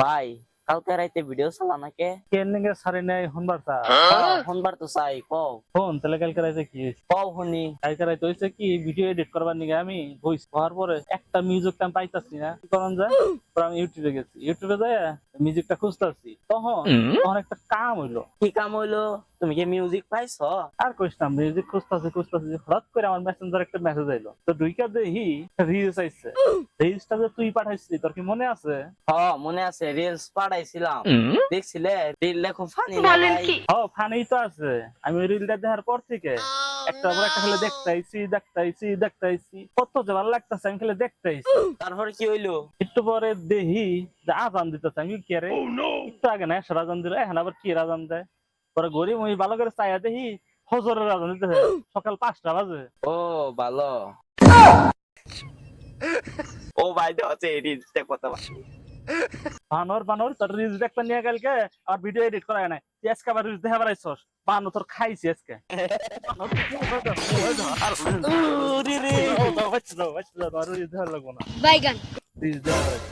ভাই কালকে রাইতে ভিডিও চালা নাকি কেন লিগে সারি নাই হনবার তা শুনবার তো চাই কও ফোন তাহলে কালকে রাইতে কি হয়েছে? কও শুনি। কালকে রাইতে হয়েছে কি ভিডিও এডিট করবার নিগে আমি ভয়েস হওয়ার পরে একটা মিউজিক টাইম পাইতাছি না, কি করন যায়? পরে আমি ইউটিউবে গেছি, ইউটিউবে যায় মিউজিকটা খুঁজতাছি, তখন তখন একটা কাম হইলো। কি কাম হইলো? তুমি কি মিউজিক পাইছ? আর কইস না, মিউজিক খুঁজতাছি খুঁজতাছি, হঠাৎ করে আমার মেসেঞ্জার একটা মেসেজ আইলো, তো ঢুইকা দেখি রিলস আইছে। রিলসটা যে তুই পাঠাইছিলি তোর কি মনে আছে? মনে আছে, রিলস পাঠাইছিলাম, দেখছিলে? রিল খুব ফানি বলেন ভাই। কি? ফানি তো আছে। আমি ওই রিলটা দেখার পর থেকে একটা পর একটা খালি দেখতাইছি কত যে ভালো লাগতেছে, আমি খালি দেখতাইছি। তারপরে কি হইলো? একটু পরে দেখি যে আজান দিতেছে, আমি কে রে, একটু আগে না এসে আজান দিল, এখন আবার কি আজান দেয়? পরে গরিব ওই ভালো করে চাইয়া দেখি ফজরের আজান দিতেছে, সকাল 5টা বাজে। ও ভালো। ও ভাই তো আছে রিলসটা কথা বল। বানর তোর রিলস দেখতে নিয়ে কালকে আর ভিডিও এডিট করা নাই, তুই আজকে আবার রিলস দেখা বেড়াইছস। বানর তোর খাইছি আজকে। ওরে রে। রিলস দেখা লাগবো না। বাইগান। রিলস দেখা